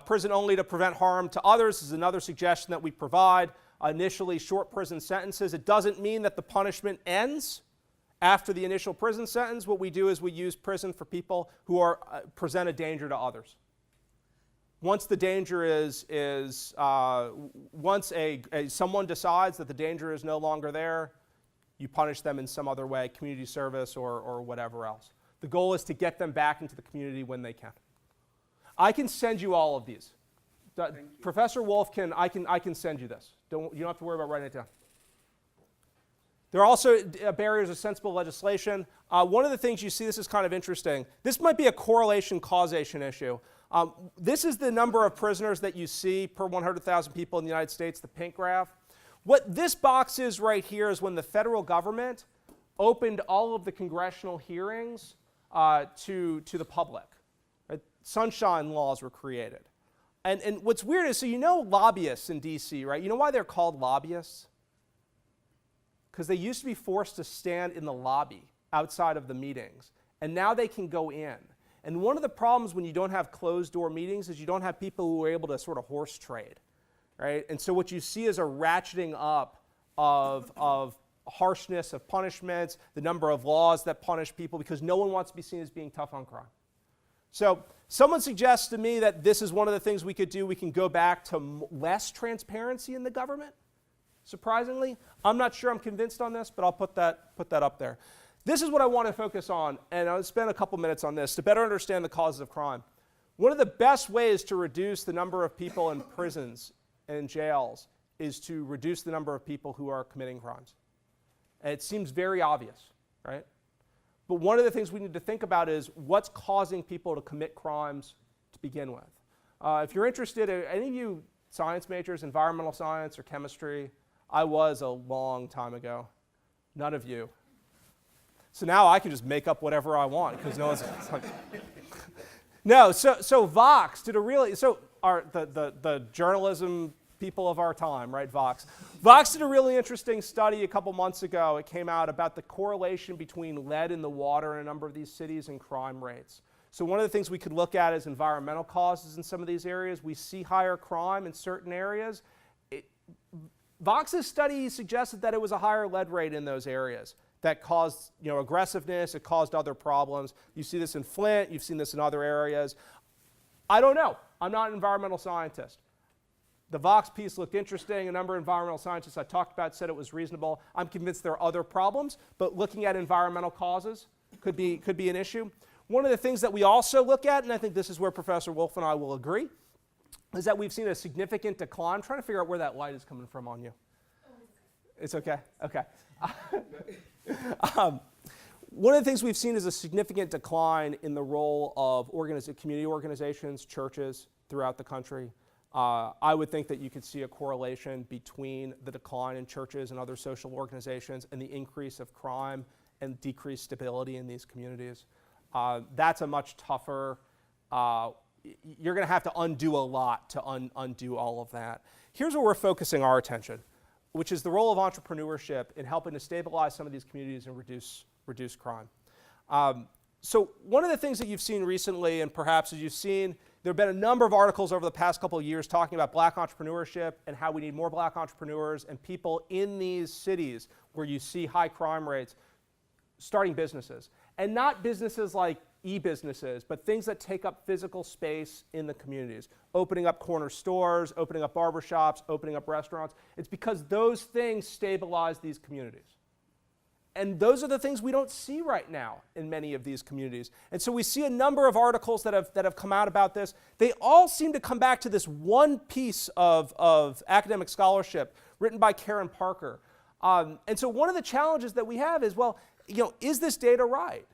Prison only to prevent harm to others is another suggestion that we provide. Initially, short prison sentences. It doesn't mean that the punishment ends after the initial prison sentence. What we do is we use prison for people who present a danger to others. Once the danger once someone decides that the danger is no longer there, you punish them in some other way, community service or whatever else. The goal is to get them back into the community when they can. I can send you all of these. Professor Wolf I can send you this. You don't have to worry about writing it down. There are also barriers of sensible legislation. One of the things you see, this is kind of interesting. This might be a correlation causation issue. This is the number of prisoners that you see per 100,000 people in the United States, the pink graph. What this box is right here is when the federal government opened all of the congressional hearings to the public. Right? Sunshine laws were created. And what's weird is, so you know lobbyists in D.C., right? You know why they're called lobbyists? Because they used to be forced to stand in the lobby outside of the meetings, and now they can go in. And one of the problems when you don't have closed-door meetings is you don't have people who are able to sort of horse trade, right? And so what you see is a ratcheting up of harshness of punishments, the number of laws that punish people, because no one wants to be seen as being tough on crime. So someone suggests to me that this is one of the things we could do. We can go back to less transparency in the government, surprisingly. I'm not sure I'm convinced on this, but I'll put that up there. This is what I want to focus on, and I'll spend a couple minutes on this to better understand the causes of crime. One of the best ways to reduce the number of people in prisons and in jails is to reduce the number of people who are committing crimes. And it seems very obvious, right? But one of the things we need to think about is what's causing people to commit crimes to begin with. If you're interested, any of you science majors, environmental science or chemistry, I was a long time ago. None of you. So now I can just make up whatever I want because no one's like, no. So Vox did a really the journalism people of our time, right? Vox did a really interesting study a couple months ago. It came out about the correlation between lead in the water in a number of these cities and crime rates. So one of the things we could look at is environmental causes in some of these areas. We see higher crime in certain areas. Vox's study suggested that it was a higher lead rate in those areas that caused aggressiveness, it caused other problems. You see this in Flint, you've seen this in other areas. I don't know. I'm not an environmental scientist. The Vox piece looked interesting. A number of environmental scientists I talked about said it was reasonable. I'm convinced there are other problems, but looking at environmental causes could be an issue. One of the things that we also look at, and I think this is where Professor Wolf and I will agree, is that we've seen a significant decline. I'm trying to figure out where that light is coming from on you. It's okay? Okay. One of the things we've seen is a significant decline in the role of community organizations, churches throughout the country. I would think that you could see a correlation between the decline in churches and other social organizations and the increase of crime and decreased stability in these communities. That's a much tougher, you're going to have to undo a lot to undo all of that. Here's where we're focusing our attention, which is the role of entrepreneurship in helping to stabilize some of these communities and reduce crime. So one of the things that you've seen recently, and perhaps as you've seen, there have been a number of articles over the past couple of years talking about black entrepreneurship and how we need more black entrepreneurs and people in these cities where you see high crime rates starting businesses. And not businesses like e-businesses, but things that take up physical space in the communities. Opening up corner stores, opening up barbershops, opening up restaurants. It's because those things stabilize these communities. And those are the things we don't see right now in many of these communities. And so we see a number of articles that have come out about this. They all seem to come back to this one piece of academic scholarship written by Karen Parker. And so one of the challenges that we have is, well, is this data right?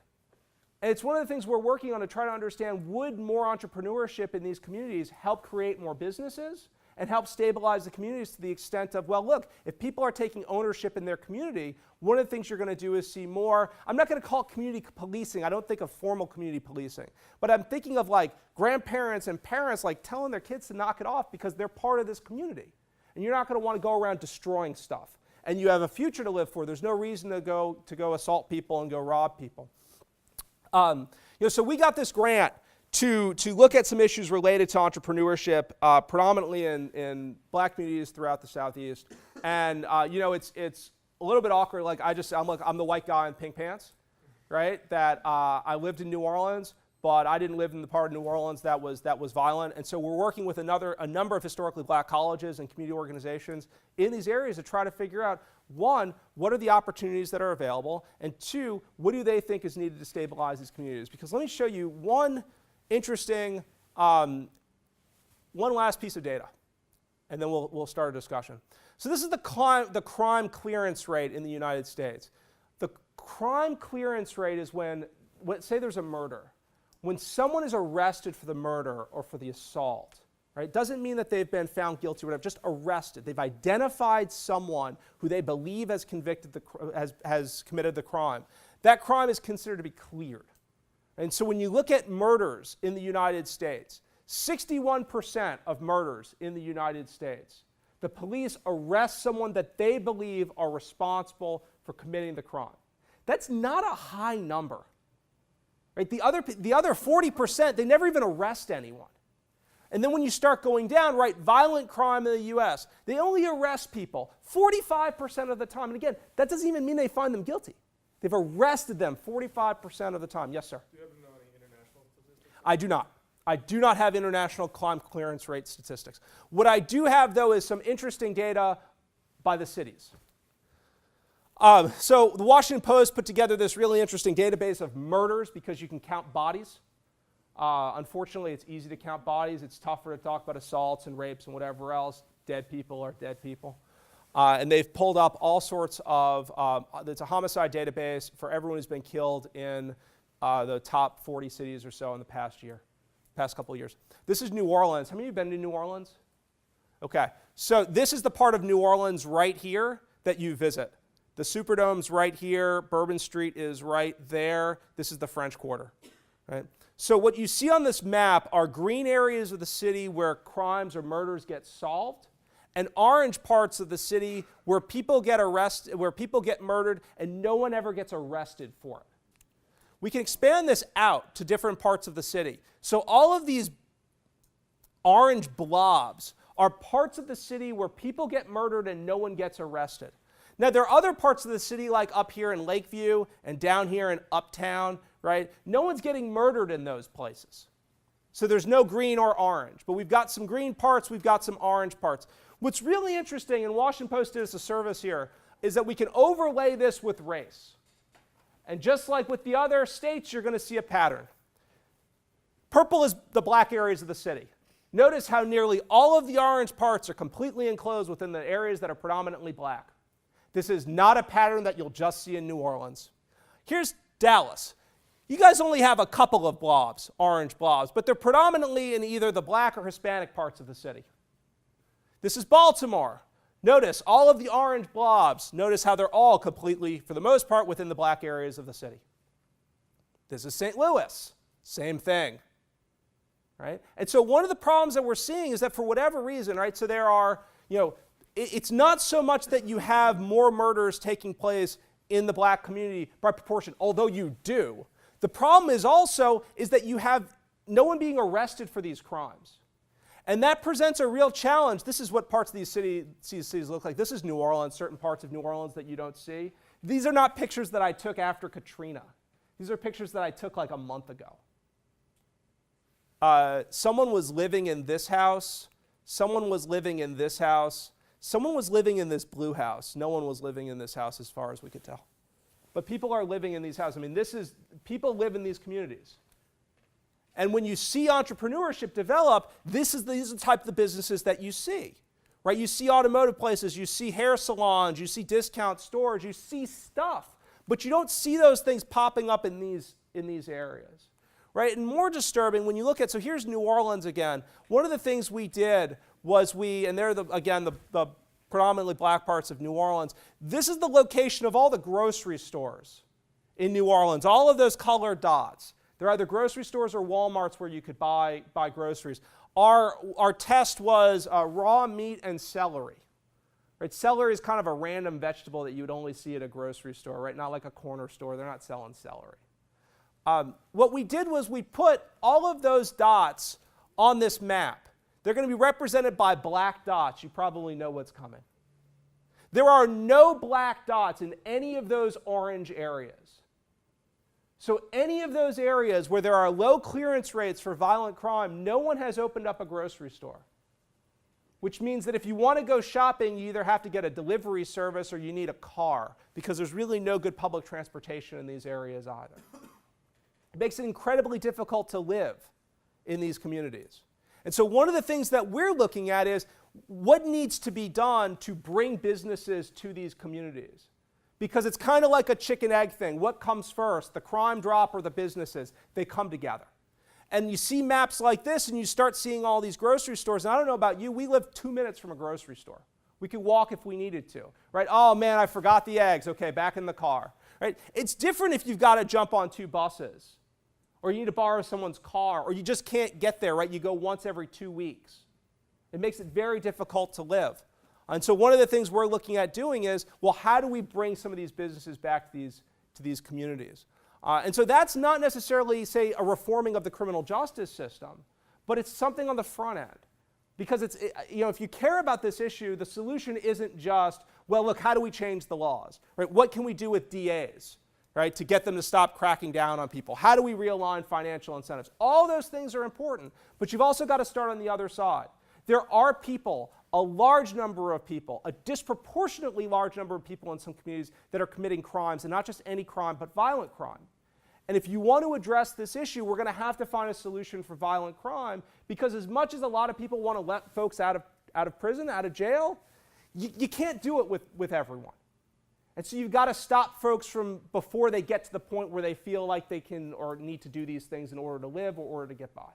And it's one of the things we're working on to try to understand, would more entrepreneurship in these communities help create more businesses and help stabilize the communities to the extent of, well, look, if people are taking ownership in their community, one of the things you're going to do is see more, I'm not going to call it community policing, I don't think of formal community policing, but I'm thinking of like grandparents and parents like telling their kids to knock it off because they're part of this community. And you're not going to want to go around destroying stuff. And you have a future to live for. There's no reason to go assault people and go rob people. So we got this grant to look at some issues related to entrepreneurship, predominantly in black communities throughout the Southeast. And it's a little bit awkward. Like I'm the white guy in pink pants, right? That I lived in New Orleans, but I didn't live in the part of New Orleans that was violent. And so we're working with a number of historically black colleges and community organizations in these areas to try to figure out, one, what are the opportunities that are available? And two, what do they think is needed to stabilize these communities? Because let me show you one interesting, one last piece of data, and then we'll start a discussion. So this is the crime clearance rate in the United States. The crime clearance rate is when say there's a murder. When someone is arrested for the murder or for the assault, right, it doesn't mean that they've been found guilty or whatever, just arrested. They've identified someone who they believe has committed the crime. That crime is considered to be cleared. And so when you look at murders in the United States, 61% of murders in the United States, the police arrest someone that they believe are responsible for committing the crime. That's not a high number. Right? The other 40%, they never even arrest anyone. And then when you start going down, right, violent crime in the US, they only arrest people 45% of the time. And again, that doesn't even mean they find them guilty. They've arrested them 45% of the time. Yes, sir? Do you have any international statistics? I do not. I do not have international crime clearance rate statistics. What I do have, though, is some interesting data by the cities. So the Washington Post put together this really interesting database of murders because you can count bodies. Unfortunately, it's easy to count bodies. It's tougher to talk about assaults and rapes and whatever else. Dead people are dead people. And they've pulled up all sorts of, it's a homicide database for everyone who's been killed in the top 40 cities or so in the past couple of years. This is New Orleans. How many of you have been to New Orleans? Okay, so this is the part of New Orleans right here that you visit. The Superdome's right here. Bourbon Street is right there. This is the French Quarter, right? So what you see on this map are green areas of the city where crimes or murders get solved, and orange parts of the city where people get arrested, where people get murdered, and no one ever gets arrested for it. We can expand this out to different parts of the city. So all of these orange blobs are parts of the city where people get murdered and no one gets arrested. Now, there are other parts of the city, like up here in Lakeview and down here in Uptown, right? No one's getting murdered in those places. So there's no green or orange. But we've got some green parts, we've got some orange parts. What's really interesting, and Washington Post did us a service here, is that we can overlay this with race. And just like with the other states, you're going to see a pattern. Purple is the black areas of the city. Notice how nearly all of the orange parts are completely enclosed within the areas that are predominantly black. This is not a pattern that you'll just see in New Orleans. Here's Dallas. You guys only have a couple of blobs, orange blobs, but they're predominantly in either the black or Hispanic parts of the city. This is Baltimore. Notice all of the orange blobs. Notice how they're all completely, for the most part, within the black areas of the city. This is St. Louis. Same thing. Right? And so one of the problems that we're seeing is that for whatever reason, right, so there are, it's not so much that you have more murders taking place in the black community by proportion, although you do. The problem is also is that you have no one being arrested for these crimes. And that presents a real challenge. This is what parts of these cities look like. This is New Orleans, certain parts of New Orleans that you don't see. These are not pictures that I took after Katrina. These are pictures that I took like a month ago. Someone was living in this house. Someone was living in this house. Someone was living in this blue house. No one was living in this house as far as we could tell. But people are living in these houses. I mean, people live in these communities. And when you see entrepreneurship develop, these are the type of businesses that you see, right? You see automotive places, you see hair salons, you see discount stores, you see stuff, but you don't see those things popping up in these areas, right? And more disturbing when you look at, so here's New Orleans again. One of the things we did was and they're the predominantly black parts of New Orleans. This is the location of all the grocery stores in New Orleans, all of those colored dots. They're either grocery stores or Walmarts where you could buy groceries. Our test was raw meat and celery. Right? Celery is kind of a random vegetable that you would only see at a grocery store, right? Not like a corner store. They're not selling celery. What we did was we put all of those dots on this map. They're going to be represented by black dots. You probably know what's coming. There are no black dots in any of those orange areas. So any of those areas where there are low clearance rates for violent crime, no one has opened up a grocery store. Which means that if you want to go shopping, you either have to get a delivery service or you need a car, because there's really no good public transportation in these areas either. It makes it incredibly difficult to live in these communities. And so one of the things that we're looking at is what needs to be done to bring businesses to these communities. Because it's kind of like a chicken-egg thing. What comes first, the crime drop or the businesses? They come together. And you see maps like this, and you start seeing all these grocery stores. And I don't know about you, we live 2 minutes from a grocery store. We could walk if we needed to, right? Oh, man, I forgot the eggs. Okay, back in the car, right? It's different if you've got to jump on 2 buses, or you need to borrow someone's car, or you just can't get there, right? You go once every 2 weeks. It makes it very difficult to live. And so one of the things we're looking at doing is, well, how do we bring some of these businesses back to these communities? And so that's not necessarily, say, a reforming of the criminal justice system, but it's something on the front end. Because if you care about this issue, the solution isn't just, well, look, how do we change the laws? Right? What can we do with DAs, right, to get them to stop cracking down on people? How do we realign financial incentives? All those things are important, but you've also got to start on the other side. There are people, a large number of people, a disproportionately large number of people in some communities that are committing crimes, and not just any crime, but violent crime. And if you want to address this issue, we're going to have to find a solution for violent crime, because as much as a lot of people want to let folks out of prison, out of jail, you can't do it with everyone. And so you've got to stop folks from before they get to the point where they feel like they can or need to do these things in order to live or in order to get by.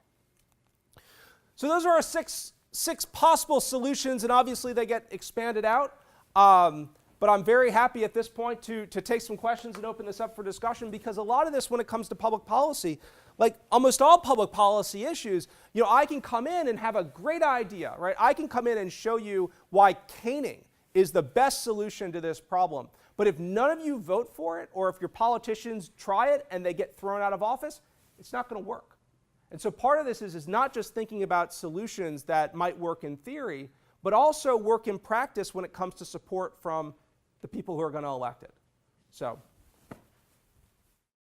So those are our six possible solutions, and obviously they get expanded out. But I'm very happy at this point to take some questions and open this up for discussion, because a lot of this, when it comes to public policy, like almost all public policy issues, I can come in and have a great idea, right? I can come in and show you why caning is the best solution to this problem. But if none of you vote for it, or if your politicians try it and they get thrown out of office, it's not going to work. And so part of this is not just thinking about solutions that might work in theory, but also work in practice when it comes to support from the people who are going to elect it. So